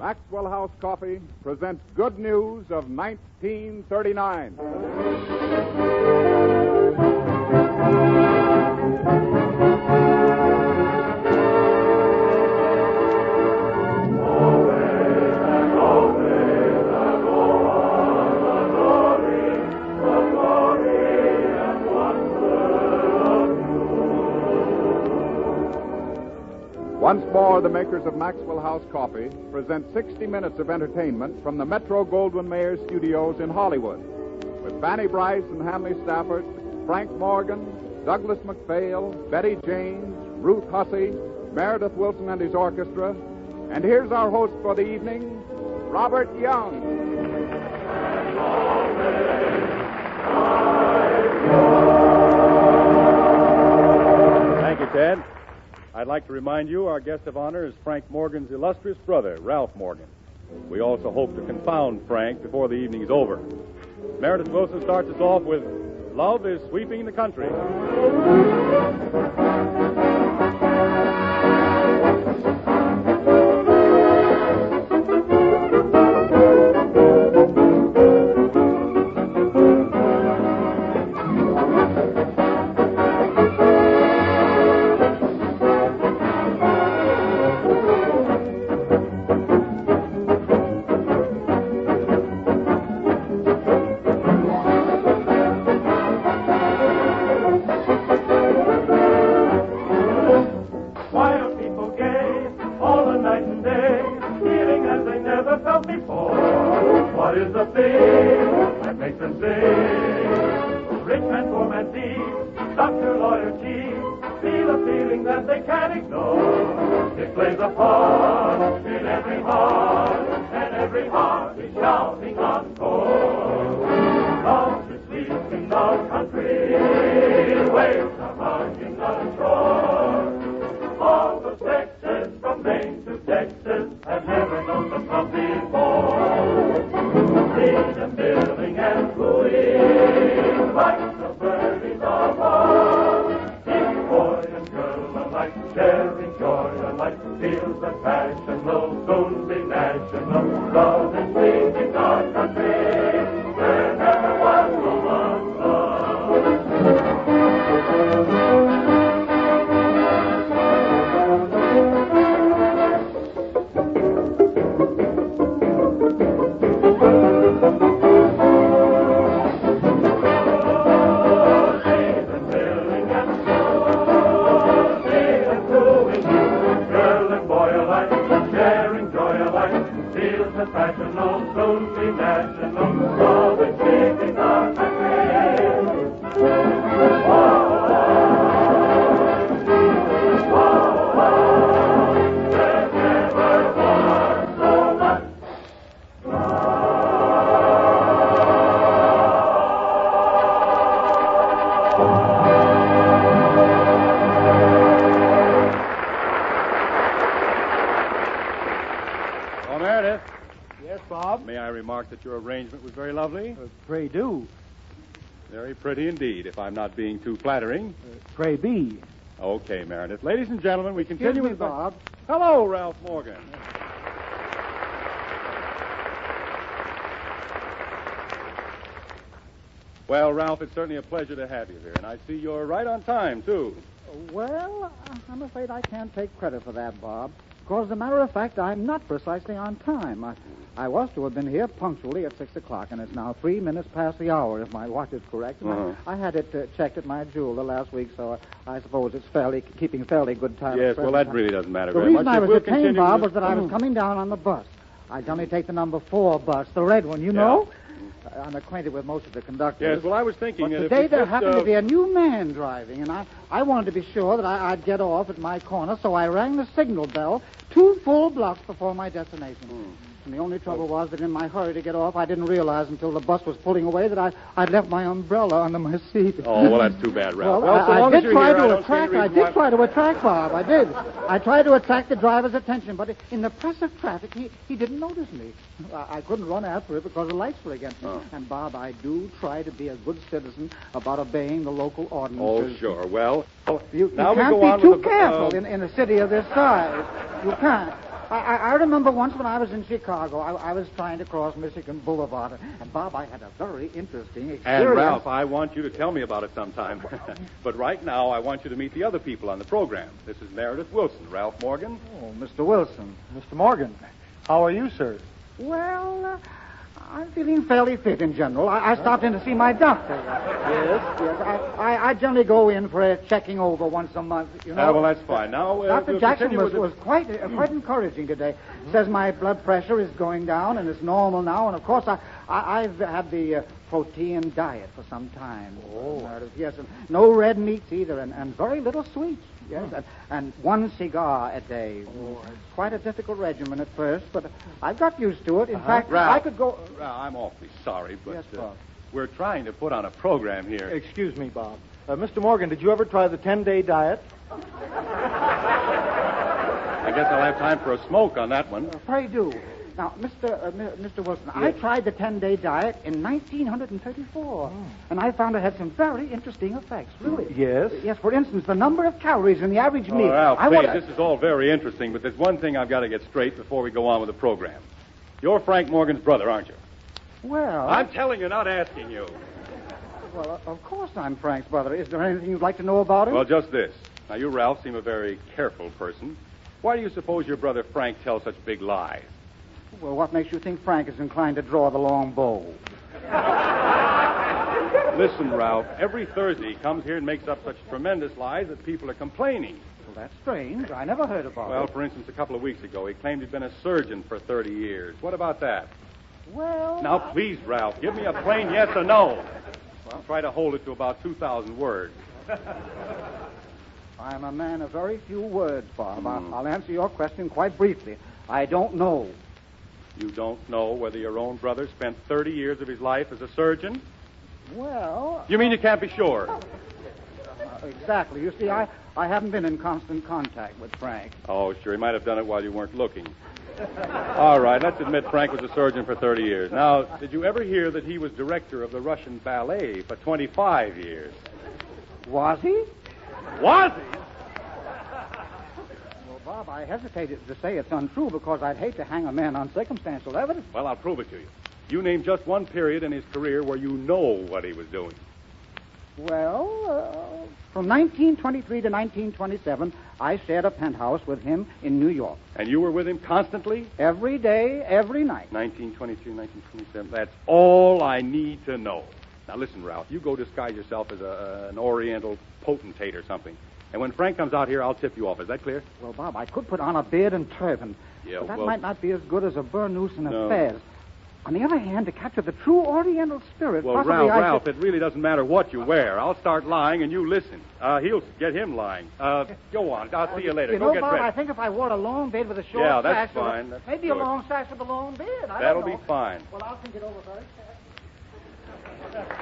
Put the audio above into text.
Maxwell House Coffee presents Good News of 1939. Once more, the makers of Maxwell House Coffee present 60 minutes of entertainment from the Metro-Goldwyn-Mayer studios in Hollywood, with Fanny, Brice, and Hanley Stafford, Frank Morgan, Douglas McPhail, Betty Jaynes, Ruth Hussey, Meredith Wilson and his orchestra. And here's our host for the evening, Robert Young. Thank you, Ted. I'd like to remind you our guest of honor is Frank Morgan's illustrious brother, Ralph Morgan. We also hope to confound Frank before the evening is over. Meredith Wilson starts us off with Love is Sweeping the Country. That your arrangement was very lovely. Pray do. Very pretty indeed, if I'm not being too flattering. Pray be. Okay, Meredith. Ladies and gentlemen, we continue with Bob. Hello, Ralph Morgan. Well, Ralph, it's certainly a pleasure to have you here, and I see you're right on time, too. Well, I'm afraid I can't take credit for that, Bob. Because, as a matter of fact, I'm not precisely on time. I was to have been here punctually at 6 o'clock, and it's now 3 minutes past the hour, if my watch is correct. I had it checked at my jeweler last week, so I suppose it's keeping fairly good time. Yes, well, that really doesn't matter the very much. The reason I was detained, Bob, was that I was coming down on the bus. I generally take the number 4 bus, the red one, you know? I'm acquainted with most of the conductors. Yes, well, I was thinking but that today if there happened to be a new man driving, and I wanted to be sure that I'd get off at my corner, so I rang the signal bell 2 full blocks before my destination. And the only trouble was that in my hurry to get off, I didn't realize until the bus was pulling away that I'd left my umbrella under my seat. Oh, well, that's too bad, Ralph. Well, I did try to attract Bob. I did. I tried to attract the driver's attention, but in the press of traffic, he didn't notice me. I couldn't run after it because the lights were against me. Oh. And, Bob, I do try to be a good citizen about obeying the local ordinances. Oh, sure. Well, you can't be too careful in a city of this size. You can't. I remember once when I was in Chicago, I was trying to cross Michigan Boulevard, and Bob, I had a very interesting experience. And Ralph, I want you to tell me about it sometime. But right now, I want you to meet the other people on the program. This is Meredith Wilson, Ralph Morgan. Oh, Mr. Wilson. Mr. Morgan, how are you, sir? Well, I'm feeling fairly fit in general. I stopped in to see my doctor. Yes. I generally go in for a checking over once a month, you know. Well, that's fine. Now, Dr. we'll Jackson continue was quite encouraging today. Says my blood pressure is going down and it's normal now. And, of course, I've had the protein diet for some time. Oh. Yes, and no red meats either, and very little sweets. Yes, and one cigar a day. Oh, it's quite a difficult regimen at first, but I've got used to it. In fact, Ralph, I could go... Ralph, I'm awfully sorry, but Yes, Bob. we're trying to put on a program here. Excuse me, Bob. Mr. Morgan, did you ever try the 10-day diet? I guess I'll have time for a smoke on that one. Pray do. Now, Mr. Wilson, yes. I tried the 10-day diet in 1934, and I found it had some very interesting effects, really. Yes? Yes, for instance, the number of calories in the average meal. Ralph, please, this is all very interesting, but there's one thing I've got to get straight before we go on with the program. You're Frank Morgan's brother, aren't you? Well... I'm telling you, not asking you. Well, of course I'm Frank's brother. Is there anything you'd like to know about him? Well, just this. Now, you, Ralph, seem a very careful person. Why do you suppose your brother Frank tells such big lies? Well, what makes you think Frank is inclined to draw the long bow? Listen, Ralph, every Thursday he comes here and makes up such tremendous lies that people are complaining. Well, that's strange. I never heard about it. Well, for instance, a couple of weeks ago, he claimed he'd been a surgeon for 30 years. What about that? Well... Now, please, Ralph, give me a plain yes or no. Well, try to hold it to about 2,000 words. I'm a man of very few words, Bob. I'll answer your question quite briefly. I don't know. You don't know whether your own brother spent 30 years of his life as a surgeon? Well... You mean you can't be sure? Exactly. You see, I haven't been in constant contact with Frank. Oh, sure. He might have done it while you weren't looking. All right, let's admit Frank was a surgeon for 30 years. Now, did you ever hear that he was director of the Russian ballet for 25 years? Was he? Was he? Well, Bob, I hesitated to say it's untrue because I'd hate to hang a man on circumstantial evidence. Well, I'll prove it to you. You name just one period in his career where you know what he was doing. Well, from 1923 to 1927, I shared a penthouse with him in New York. And you were with him constantly? Every day, every night. 1923, 1927. That's all I need to know. Now, listen, Ralph, you go disguise yourself as an Oriental potentate or something. And when Frank comes out here, I'll tip you off. Is that clear? Well, Bob, I could put on a beard and turban. Yeah, but that well... might not be as good as a burnoose and a No. fez. On the other hand, to capture the true Oriental spirit, Well, possibly Ralph, it really doesn't matter what you wear. I'll start lying and you listen. He'll get him lying. Go on. I'll see you later. Go get Bob, ready. I think if I wore a long beard with a short Yeah, that's sash... or fine. That's maybe good. a long sash with a long beard. That'll don't know. be fine. Well, I'll think it over very fast.